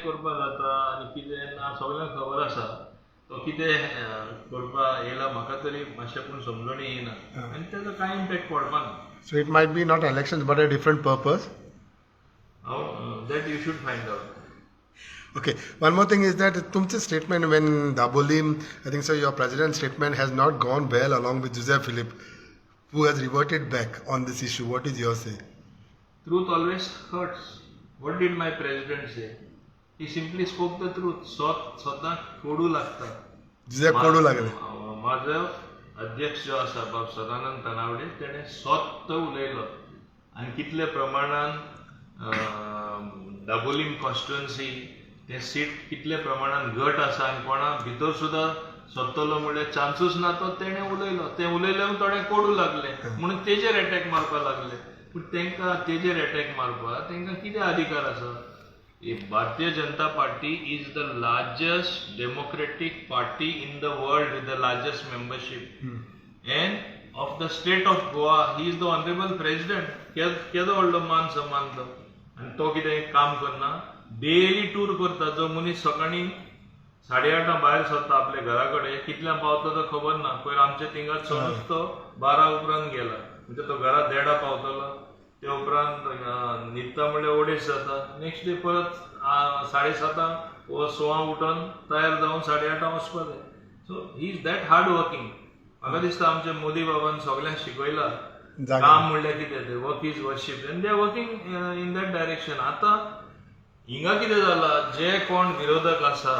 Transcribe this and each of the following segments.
करपा जाता आनी कितें ना सगळ्यांक खबर आसा तो कितें करपा येयला म्हाका तरी मातशें पूण समजून येयना आनी तेजो कांय इम्पॅक्ट पडपा ना. So it might be not elections but a different purpose. That you should find out. Okay, one more thing is that Tum's statement when Dabolim, I think so your president's statement has not gone well along with Joseph Philip, who has reverted back on this issue. What is your say? Truth always hurts. What did my president say? He simply spoke the truth. स्वतः कोडू लागता. Joseph कोडू लागले. माझो अध्यक्ष जो आसा बाब सदानंद तनावडे तेणे स्वतः उलयलो आनी कितले प्रमाणान दाबोलीम कॉन्स्टिट्युएन्सी ते सीट कितले प्रमाणान घट आसा आनी कोणा भितर सुद्दां सोदतलो म्हणल्यार चान्सूच ना तो तेणे उलयलो. ते उलयले थोडे कोडू लागले म्हणून तेजेर अटॅक मारपा लागले. पूण तांकां तेजेर अटॅक मारपाक तांकां कितें अधिकार आसा? Bharatiya Janata Party is the largest democratic party in the world with the largest membership and of the state of Goa he is the honourable president. केदो व्हडलो मान सन्मान तो आनी तो कितें काम करना. डेली टूर करता. जो मनीस सकाळी 8:30 भायर सरता आपल्या घरा कडेन कितल्यांक पावता तो खबर ना. पयर आमच्या थिंगा समज तो 12 उपरांत गेला म्हणजे तो घरा 1:30 पावतलो. ते उपरांत न्हिदता म्हणल्यार अडेच जाता. नेक्स्ट डे परत 7:30 वा 6 उठोन तयार जावन 8:30 वचपा जाय. So he is that hard working. म्हाका दिसता आमच्या मोदी बाबान सगळ्यांक शिकयला काम म्हणल्यार कितें ते work is worship and they are working in that direction. आतां हिंगा कितें जाला जे कोण विरोधक आसा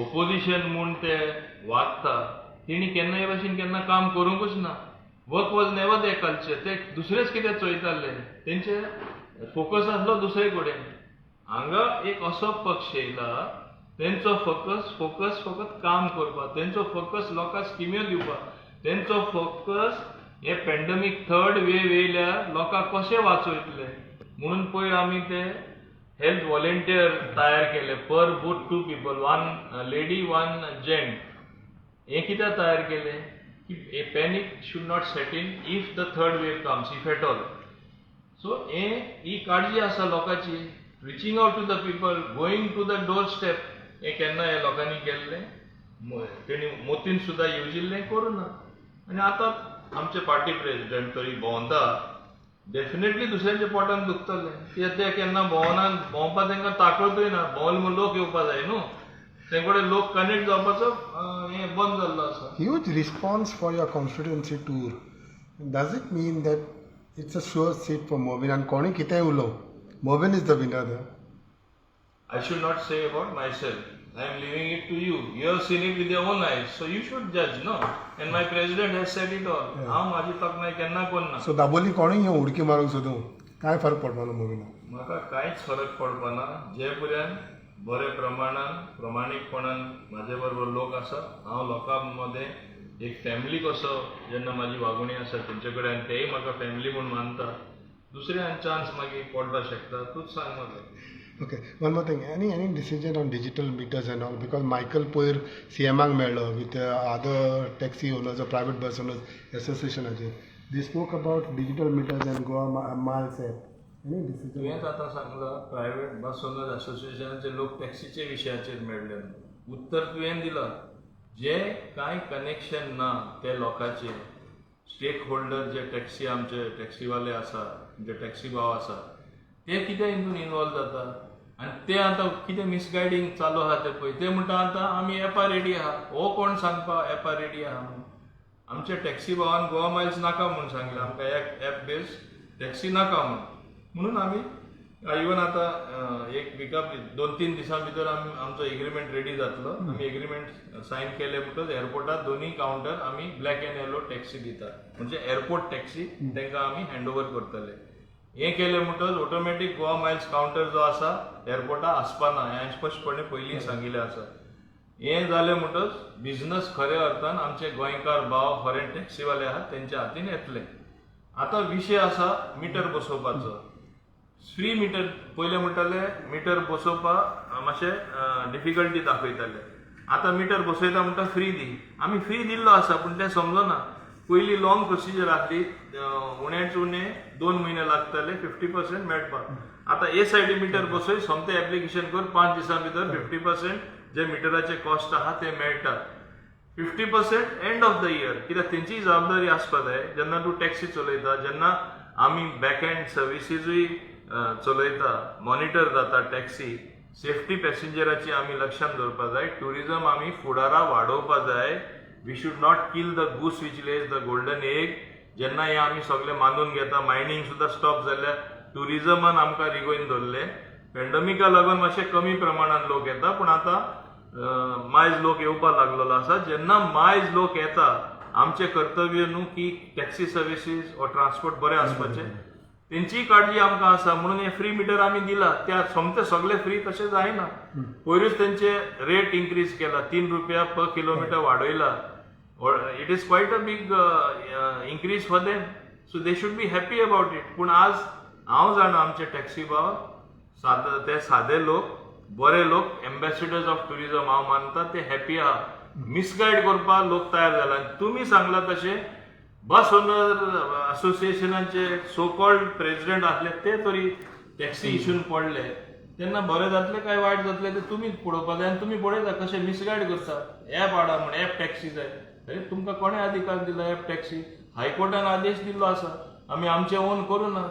ओपोजिशन म्हूण ते वागता तेणी केन्ना हे भाशेन केन्ना काम करूंकूच ना. Work was never they culture. ते दुसरेच कितें चोयताले. तेंचे फोकस आसलो दुसरे कडेन. हांगा एक असो पक्ष येयला तेंचो फोकस फकत काम करपाक. तेंचो फोकस लोकांक स्किम्यो दिवपाक. तेंचो फोकस हे पॅन्डेमीक थर्ड वेव येयल्यार लोकांक कशें वाचयतले म्हणून पयर आमी ते हेल्थ व्हॉलेंटियर तयार केले. पर बूथ 2 people, 1 lady 1 gent. हे कित्याक तयार केले की a panic should not set in if the third wave comes, if at all. So ही काळजी आसा लोकांची. Reaching out to the people, going to the doorstep. हे केन्ना हे लोकांनी केल्ले. तेणी मोतीन सुद्दां येवजिल्लें करूं ना. आनी आतां आमचे पार्टी प्रेसिडेंट तरी भोंवता डेफिनेटली दुसऱ्यांच्या पोटान दुखतले. ते केन्ना भोंवपाक तांकां ताकदूय ना. भोंवले म्हूण लोक येवपा जाय न्हू. ते कडेन लोक कनेक्ट जावपाचो हें बंद जाल्लो आसा. Huge response for your constituency tour. Does it mean that it's a sure seat for Mobin and कोणी कितें उलो Mobin is the winner there? I should not say about myself. I am leaving it to you. You have seen it with your own eyes, so you should judge, no? And my president has said it all. हांव म्हाजी तकनाय केन्ना कोन्ना. So Dabolim कोणी येवन उडकी मारूंक सोदूं काय फरक पडपाना Mobin? म्हाका कांयच फरक पडपाना. जे पर्यंत बरे प्रमाणान प्रमाणीकपणान म्हाजे बरोबर लोक आसा. हांव लोकां मदें एक फॅमिली कसो जेन्ना म्हाजी वागणी आसा तेंचे कडेन तेय म्हाका फॅमिली म्हूण मानता. दुसऱ्यान चान्स मागीर पडपाक शकता. तूच सांग म्हाका. Okay, one more thing. Any decision on digital meters and all? Because Michael Poir CMAंक मेळ्ळो with other taxi owners or private bus owners association. They spoke about digital meters and Goa Miles app. Any decision? तुवेंच आतां सांगला private बस owners असोसिएशनाचे लोक टॅक्सीचे विशयाचेर मेळ्ळे. उत्तर तुवें दिलां. जे कांय कनेक्शन ना ते लोकांचे स्टेक होल्डर जे टॅक्सी आमचे टॅक्सीवाले आसा जे टॅक्सी भाव आसा ते कितें हितून इनवॉल्व जाता आनी ते आतां कितें मिसगायडींग चालू आहा ते पळय ते म्हणटा आतां आमी एपा रेडी आहा. हो कोण सांगपा एपा रेडी आहा म्हणून? आमच्या टॅक्सी भावान गोवा मायल्स नाका म्हणून सांगलें आमकां एप बेस टॅक्सी नाका म्हणून आमी इवन आतां एक विका 2-3 दिसां भितर आमचो एग्रीमेंट रेडी जातलो. आमी एग्रीमेंट सायन केले म्हणटच एअरपोर्टार दोनूय कावंटर आमी ब्लॅक एंड येलो टॅक्सी दितात म्हणजे एअरपोर्ट टॅक्सी तांकां आमी हँडओवर करतले. हे केले म्हणटच ऑटोमॅटीक गोवा मायल्स कावंटर जो आसा एअरपोर्टार आसपाना. हें स्पश्टपणे पयलीं सांगिल्लें आसा. हें जालें म्हणटच बिझनस खऱ्या अर्थान आमचे गोंयकार भाव फॉरेन टॅक्सीवाले आहात तेंच्या हातीन येतले. आतां विशय आसा मिटर बसोवपाचो. फ्री मिटर पयले म्हणटाले मिटर बसोवपाक मातशें डिफिकल्टी दाखयताले. आतां मिटर बसयता म्हणटा फ्री दी. आमी फ्री दिल्लो आसा पूण तें समजना. पयली लॉंग प्रोसिजर आसली उण्याच उणे 2 म्हयने लागताले 50% मेळपाक. आता ए सायडी मिटर बसय सोमते एप्लिकेशन कर 5 दिसां भितर 50% जे मिटराचे कॉस्ट आहा ते मेळटा. 50% एंड ऑफ द इयर, कित्याक तेंची जबाबदारी आसपा जाय. जेन्ना तूं टॅक्सी चलयता, जेन्ना आमी बॅक एंड सर्विसीजूय चलयता, मॉनिटर जाता टॅक्सी, सेफ्टी पॅसेंजराची आमी लक्षांत दवरपा जाय. ट्युरिझम आमी फुडारा वाडोवपा जाय. We should not kill the goose which lays the golden egg. जेन्ना हे आमी सगळे मानून घेता, मायनींग सुद्दां स्टॉप जाल्यार ट्युरिझमान आमकां रिगोवन दवरले. पॅन्डेमिका लागून मातशे कमी प्रमाणात लोक येता, पूण आतां मायज लोक येवपाक लागलेलो आसा. जेन्ना मायज लोक येता, आमचे कर्तव्य न्हू की टॅक्सी सर्विसीस वा ट्रान्सपोर्ट बरें आसपाचें. तेंचीय काळजी आमकां आसा म्हणून हे फ्री मिटर आमी दिला. त्या सोमते सगळे फ्री तशें जायना. पयरूच तेंचे रेट इन्क्रीज केला, 3 रुपया पर किलोमिटर वाडयला. It is quite a big increase for them. So they should be happy about it. पूण आज हांव जाणा आमचे टॅक्सी भाव ते सादे लोक, बरे लोक, एम्बेसिडर्स ऑफ टुरिझम हांव मानता, ते हॅपी आहा. मिसगायड करपाक लोक तयार जाला. तुमी सांगला तशें बस ओनर असोसिएशनाचे सो कॉल्ड प्रेसिडेंट आसले ते तरी टॅक्सी इश्यून पडले. तेन्ना बरें जातलें काय वायट जातलें ते तुमीच पळोवपा जाय. आनी तुमी पळयता कशें मिसगायड करता. ऍप हाडा म्हण, ऍप टॅक्सी जाय. अरे तुमकां कोणें अधिकार दिला ऍप टॅक्सी? हायकोर्टान आदेश दिल्लो आसा. आमी आमचे ओन करूं ना.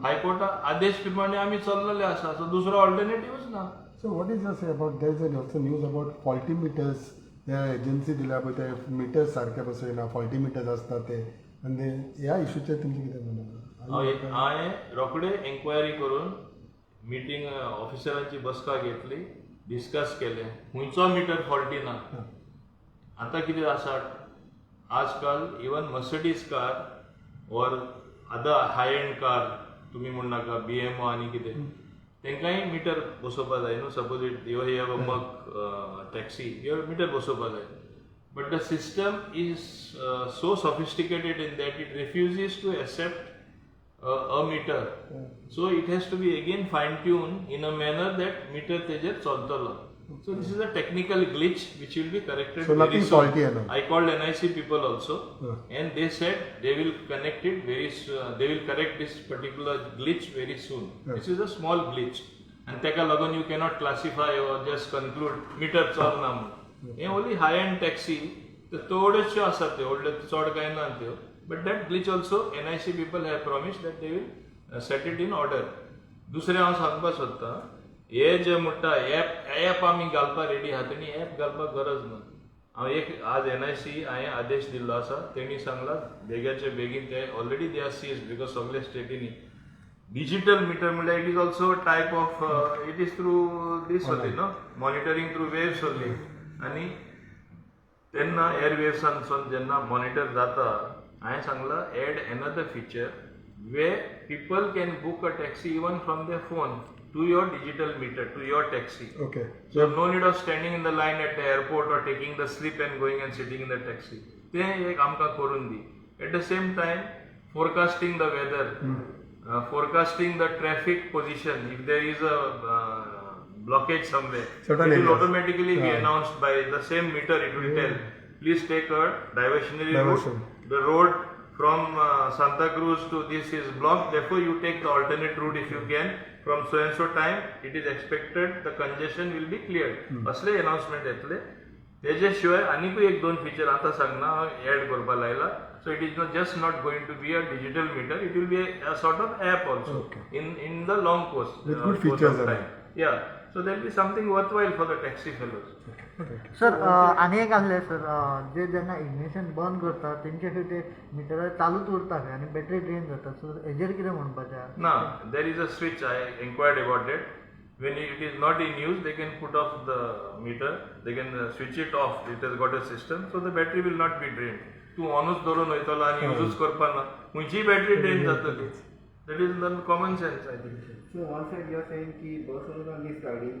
हायकोर्टा आदेश प्रमाणे आमी चल्लेले आसा. सो दुसरो ऑल्टरनेटिव्हच ना. So what is your say about, there is also news about faulty meters. त्या एजन्सी दिल्या पळय ते मिटर्स सारके बसयना, फॉल्टी मिटर्स आसता ते. आनी ह्या इशूचेर तुमचें कितें म्हणणें? हांवें रोखडे एन्क्वायरी करून मिटींग ऑफिसरांची बसका घेतली, डिस्कस केलें. खंयचो मिटर फॉल्टी ना. आतां कितें आसा, आजकाल इवन मर्सिडीज कार और अदर हाय एंड कार, तुमी म्हणनाका BMO आनी कितें, तेंकांय मिटर बसोवपा जाय न्हू. सपोज यू हॅव अ मग टॅक्सी, यू मिटर बसोवपा जाय. But the system is so sophisticated in that it refuses to accept a meter. So it has to be again fine tuned in a manner that meter तेजेर चलतलो. So this is a technical glitch which will be corrected. So nothing faulty enough. I called NIC people also, and they said they will connect it very soon. They will correct this particular glitch very soon. This is a small glitch, and तेका लागून you cannot classify or just conclude meter चलना म्हणून. हे only high end taxi थोडेशे आसात ते, व्हडले चड कांय ना त्यो. But that glitch also NIC people have promised that they will set it in order. दुसरें हांव सांगपाक सोदतां, हे जे म्हणटा ऍप आमी घालपाक रेडी आहा, तेणी ऍप घालपाक गरज ना. हांव एक आज NIC हांवें आदेश दिल्लो आसा. तेणी सांगलां बेगाचे बेगीन ते already they are seized because सगळे स्टेटीनी डिजिटल मिटर म्हणल्यार it is also type of it is through this only no, monitoring through waves only. आनी तेन्ना एअर वेव्सांसून जेन्ना मॉनिटर जाता, हांवें सांगलां add another feature way people can book a taxi even from their phone to your digital meter, to your taxi. Okay. So no need of standing in the line at the airport or taking the slip and going and sitting in the taxi. ते एक आमकां करून दी. At the same time, forecasting the weather, forecasting the traffic position. If there is a blockage somewhere, it will automatically be announced by the same meter. It will tell, please take a diversionary route. The road from Santa Cruz to this is blocked. Therefore, you take the alternate route if you can. From so and so time, it is expected the congestion will be cleared. असले announcement येतले. तेजे शिवाय आनीकूय एक दोन feature आता सांगना add करपा लायला. So it is not just not going to be a digital meter. It will be a sort of app also in the long course. With good features of time. Yeah. So there will be something worthwhile for the taxi fellows. Sir आनी एक आसलें sir, जे जेन्ना ignition बंद करता तेंचे ते metre चालूच उरता आनी बॅटरी ड्रेन जाता. सो हेजेर कितें म्हणपाचें? No, there is a switch. I inquired about it. When it is not in use, they can put off the meter. They can switch it off. It has got a system, so the battery will not be drained. तूं ऑनूच धरून वयतलो आनी यूजूच करपा ना, खंयचीय battery drain जातली. That is the common sense, I think. So one side you are saying ki bus owners are misguiding,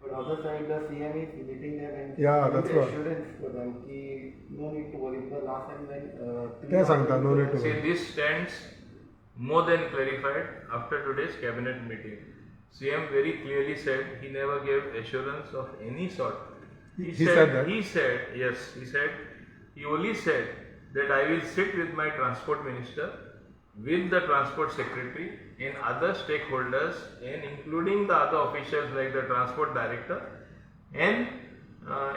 but other side the CM is visiting them and that's giving what. assurance for them ki no need to worry. The last time when ते सांगता no need to See, worry. this stands more than clarified after today's cabinet meeting. CM very clearly said he never gave assurance of any sort. He said that? He said, yes, he said, he only said that I will sit with my transport minister, with the transport secretary and other stakeholders, and including the other officials like the transport director, and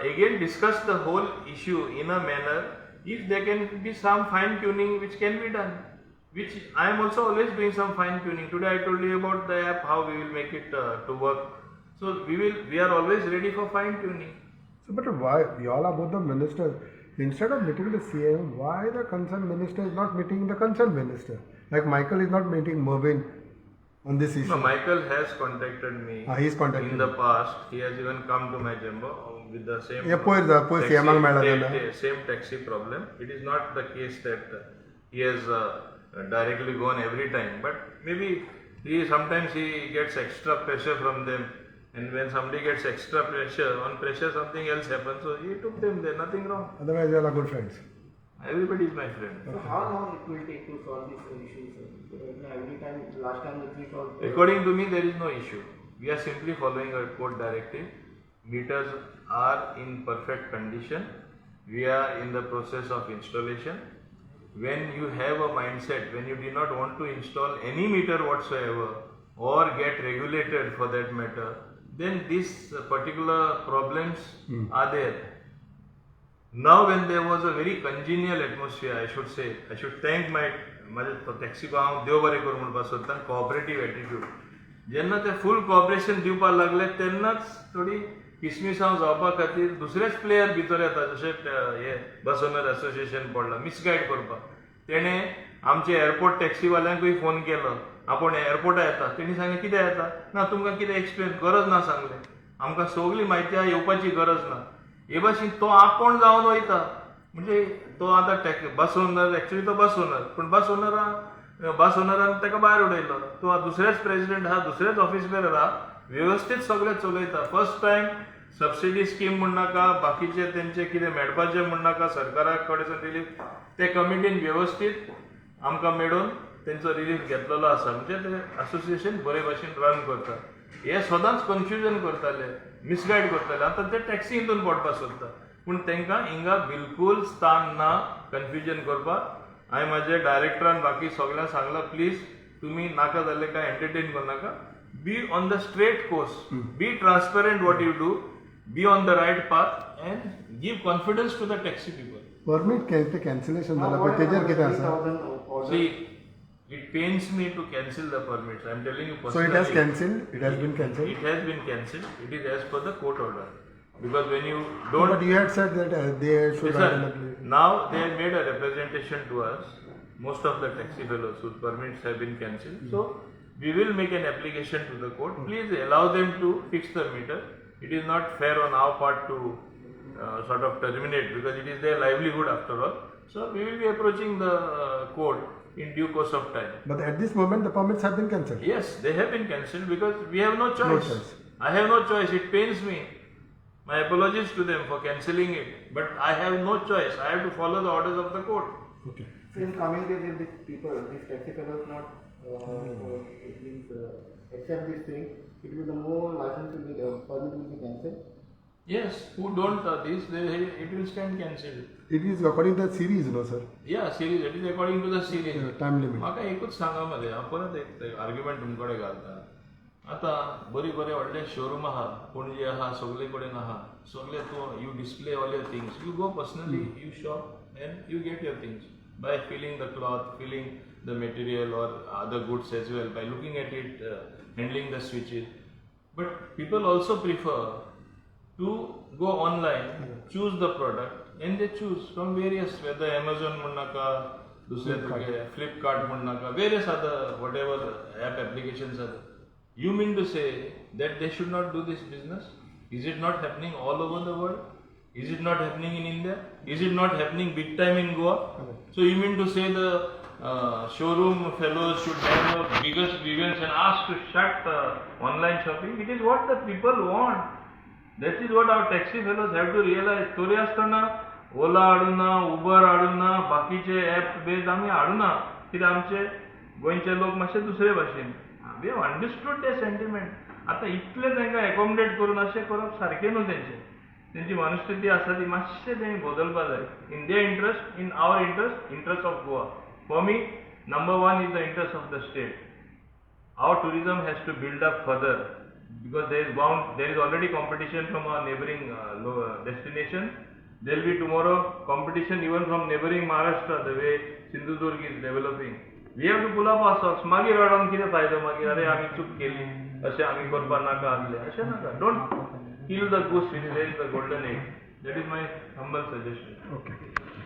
again discuss the whole issue in a manner if there can be some fine tuning which can be done, which I am also always doing some fine tuning. Today I told you about the app, how we will make it to work. So we are always ready for fine tuning. So, but why you all are both the ministers? Instead of meeting the CM, why the concerned minister is not meeting the concerned minister? Like Michael is not meeting Mervyn on this issue. No, Michael has contacted me He's contacted in the past. He has even come to my chamber with the same पयर CMाक मेळ्ळा तेन्ना. same taxi problem. It is not the case that he has directly gone every time, but maybe sometimes he gets extra pressure from them, and when somebody gets extra pressure, on pressure something else happens, so he took them there, nothing wrong. Otherwise, they are good friends. Everybody is my friend. So how long it will take to solve this issue, sir? So right now, every time, last time that we solved. According to me, there is no issue. We are simply following a court directive. Meters are in perfect condition. We are in the process of installation. When you have a mindset, when you do not want to install any meter whatsoever or get regulated for that matter, then these particular problems are there. Now when there was a very congenial atmosphere, I should thank my taxi को हांव देव बरें करूं म्हणपाक सोदतां, cooperative attitude. जेन्ना ते फुल corporation दिवपाक लागले तेन्नाच थोडी किसमिसांव जावपा खातीर दुसरेच प्लेयर भितर येता, जशें हे बस ओनर असोसिएशन पडला मिसगायड करपाक. तेणे आमचे एअरपोर्ट टॅक्सीवाल्यांकूय फोन केलो, आपण एअरपोर्टा येता. तेणी सांगलें कितें येता, ना तुमकां कितें एक्सप्लेन गरज ना सांगलें, आमकां सगळी म्हायती आहा, येवपाची गरज ना. हे भाशेन तो आपण जावन वयता. म्हणजे तो आतां बस ओनर, एक्चुअली तो बस ओनर, पूण बस ओनरान ताका भायर उडयलो. तो दुसरेच प्रेसिडेंट आहा, दुसरेच ऑफिस बेरर आहा, व्यवस्थीत सगळें चलयता. फर्स्ट टायम सबसिडी स्कीम म्हण नाका, बाकीचे तेंचे कितें मेळपाचें म्हण नाका, सरकारा कडेन रिलीफ ते कमिटीन व्यवस्थीत आमकां मेळून तेंचो रिलीफ घेतलेलो आसा. म्हणजे ते असोसिएशन बरे भाशेन रन करता. हे सदांच कन्फ्युजन करताले, मिसगायड करताले. आतां ते टॅक्सी हितून पडपाक सोदता, पूण तांकां हिंगा बिलकूल स्थान ना कन्फ्युजन करपाक. हांवें म्हाजे डायरेक्टरान बाकी सगळ्यांक सांगलां, प्लीज तुमी नाका जाल्ले काय एंटरटेन करनाका, be on the straight course, be transparent what you do, be on the right path and give confidence to the taxi people. Permit ते कॅन्सलेशन जाला पळय तेजेर कितें आसा? See, it pains me to cancel the permits. I am telling you So personally. it has cancelled? It has been cancelled? It has been cancelled. It is as per the court order. Because when you don't. But you had said that they should Listen, have now they have made a representation to us, most of the taxi fellows whose permits have been cancelled. So we will make an application to the court. Please allow them to fix the meter. It is not fair on our part to sort of terminate, because it is their livelihood after all. So we will be approaching the court in due course of time. But at this moment, the permits have been cancelled. Yes, they have been cancelled because we have no choice. No choice. I have no choice. It pains me. My apologies to them for cancelling it. But I have no choice. I have to follow the orders of the court. Okay. So in coming days, if these people, these taxi fellows not it means, accept this thing, it will the more license will be, permit will be cancelled. Yes, who don't this, it will stand cancelled. It is according to the series, no sir? Yeah, series. It is according to the series. Time limit. म्हाका एकूच सांगा मरे, हांव परत एक argument तुमचे कडेन घालता. आतां बरे व्हडले शोरूम आहा, पणजे आहा, सगळे कडेन आहा. सगळे तूं you display all your things. You go personally, you shop end you get your things by feeling the cloth, feeling the material or other goods as well, by looking at it, handling the switches. But people also prefer to go online, choose the product, and they choose from various, whether Amazon Munaka, Flipkart Munaka, various other whatever app applications are there. You mean to say that they should not do this business? Is it not happening all over the world? Is it not happening in India? Is it not happening big time in Goa? So you mean to say the showroom fellows should have the biggest grievance and ask to shut online shopping? It is what the people want. That is what our taxi fellows have to realize. Story asthana, Ola aduna, Uber aduna, बाकीचे app based आम्ही aduna. कित्याक आमचे गोंयचे लोक मातशे दुसरे भाशेन. We have understood their sentiment. आता इतले तांकां accommodate करून अशें करप सारकें न्हू तेंचें. तेंची मनस्थिती आसा ती मातशें तेणी बदलपा जाय in their interest in our interest of Goa for me number 1 is the interest of the state our tourism has to build up further because there is already competition from our neighboring destination. There will be tomorrow competition even from neighboring Maharashtra the way Sindhudurg is developing. We have to pull up our socks. मागीर रडोन कितें फायदो मागीर अरे आमी चूक केली अशें आमी करपा नाका आसलें अशें नाका don't kill the goose which lays the golden egg. That is my humble suggestion. Okay.